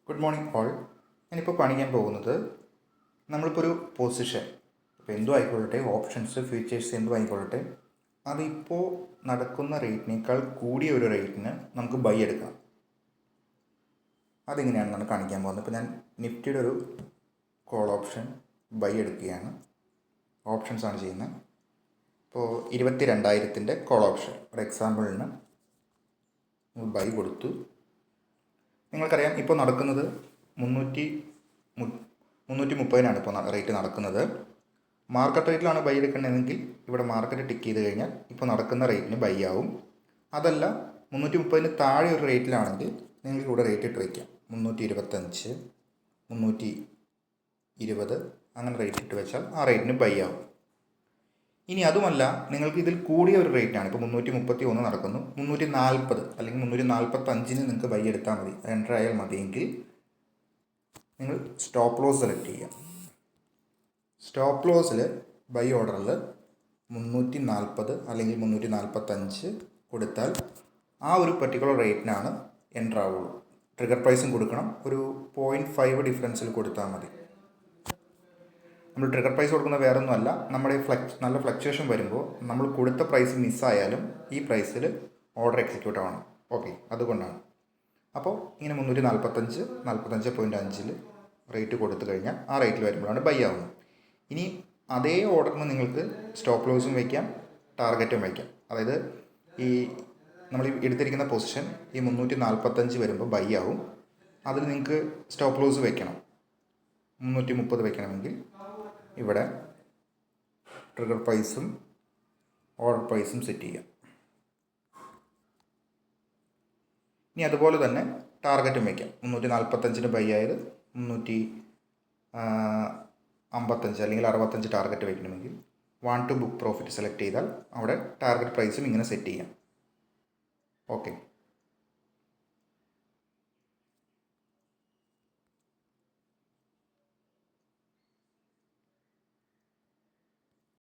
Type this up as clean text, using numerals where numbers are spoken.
Good morning all. ഞാനിപ്പോൾ കാണിക്കാൻ പോകുന്നത് നമ്മളിപ്പോൾ ഒരു പൊസിഷൻ, ഇപ്പോൾ എന്തും ആയിക്കൊള്ളട്ടെ, ഓപ്ഷൻസ് ഫ്യൂച്ചേഴ്സ് എന്തും ആയിക്കൊള്ളട്ടെ, അതിപ്പോൾ നടക്കുന്ന റേറ്റിനേക്കാൾ കൂടിയ ഒരു റേറ്റിന് നമുക്ക് ബൈ എടുക്കാം. അതെങ്ങനെയാണെന്നാണ് കാണിക്കാൻ പോകുന്നത്. ഇപ്പോൾ ഞാൻ നിഫ്റ്റിയുടെ ഒരു കോൾ ഓപ്ഷൻ ബൈ എടുക്കുകയാണ്. ഓപ്ഷൻസാണ് ചെയ്യുന്നത്. ഇപ്പോൾ 22,000 കോൾ ഓപ്ഷൻ ഒരു എക്സാമ്പിളിന് ബൈ കൊടുത്തു. നിങ്ങൾക്കറിയാം ഇപ്പോൾ നടക്കുന്നത് 330 ഇപ്പോൾ റേറ്റ് നടക്കുന്നത്. മാർക്കറ്റ് റേറ്റിലാണ് ബൈ എടുക്കേണ്ടതെങ്കിൽ ഇവിടെ മാർക്കറ്റ് ടിക്ക് ചെയ്ത് കഴിഞ്ഞാൽ ഇപ്പോൾ നടക്കുന്ന റേറ്റിന് ബൈ ആവും. അതല്ല 330 താഴെ ഒരു റേറ്റിലാണെങ്കിൽ നിങ്ങൾക്ക് ഇവിടെ റേറ്റ് ഇട്ട് വയ്ക്കാം. 325, 320 അങ്ങനെ റേറ്റ് ഇട്ട് വെച്ചാൽ ആ റേറ്റിന് ബൈ ആവും. ഇനി അതുമല്ല, നിങ്ങൾക്ക് ഇതിൽ കൂടിയ ഒരു റേറ്റാണ്, ഇപ്പോൾ 331 നടക്കുന്നു, 340 അല്ലെങ്കിൽ 345 നിങ്ങൾക്ക് ബൈ എടുത്താൽ മതി, എൻ്റർ ആയാൽ മതിയെങ്കിൽ നിങ്ങൾ സ്റ്റോപ്പ് ലോസ് സെലക്ട് ചെയ്യുക. സ്റ്റോപ്പ് ലോസിൽ ബൈ ഓർഡറിൽ 340 അല്ലെങ്കിൽ 345 കൊടുത്താൽ ആ ഒരു പർട്ടിക്കുലർ റേറ്റിനാണ് എൻ്റർ ആവുള്ളൂ. ട്രിഗർ പ്രൈസും കൊടുക്കണം, ഒരു 0.5 ഡിഫറൻസിൽ കൊടുത്താൽ മതി. നമ്മൾ ട്രിഗർ പ്രൈസ് കൊടുക്കുന്നത് വേറെ ഒന്നുമല്ല, നമ്മുടെ നല്ല ഫ്ലക്ച്വേഷൻ വരുമ്പോൾ നമ്മൾ കൊടുത്ത പ്രൈസ് മിസ്സായാലും ഈ പ്രൈസിൽ ഓർഡർ എക്സിക്യൂട്ട് ആവണം. ഓക്കെ, അതുകൊണ്ടാണ്. അപ്പോൾ ഇങ്ങനെ 345, 45.5 റേറ്റ് കൊടുത്തു കഴിഞ്ഞാൽ ആ റേറ്റിൽ വരുമ്പോഴാണ് ബൈ ആവുന്നത്. ഇനി അതേ ഓർഡറിന് നിങ്ങൾക്ക് സ്റ്റോപ്പ് ലോസും വയ്ക്കാം, ടാർഗറ്റും വയ്ക്കാം. അതായത് ഈ നമ്മൾ എടുത്തിരിക്കുന്ന പൊസിഷൻ ഈ 345 വരുമ്പോൾ ബൈ ആവും. അതിൽ നിങ്ങൾക്ക് സ്റ്റോപ്പ് ലോസ് വയ്ക്കണം. 330 വയ്ക്കണമെങ്കിൽ ഇവിടെ ട്രിഗർ പ്രൈസും ഓർഡർ പ്രൈസും സെറ്റ് ചെയ്യാം. ഇനി അതുപോലെ തന്നെ ടാർഗറ്റും വയ്ക്കാം. 345 ബൈ ആയത് 355 അല്ലെങ്കിൽ 65 ടാർഗറ്റ് വയ്ക്കണമെങ്കിൽ 1 to book പ്രോഫിറ്റ് സെലക്ട് ചെയ്താൽ അവിടെ ടാർഗറ്റ് പ്രൈസും ഇങ്ങനെ സെറ്റ് ചെയ്യാം. ഓക്കെ.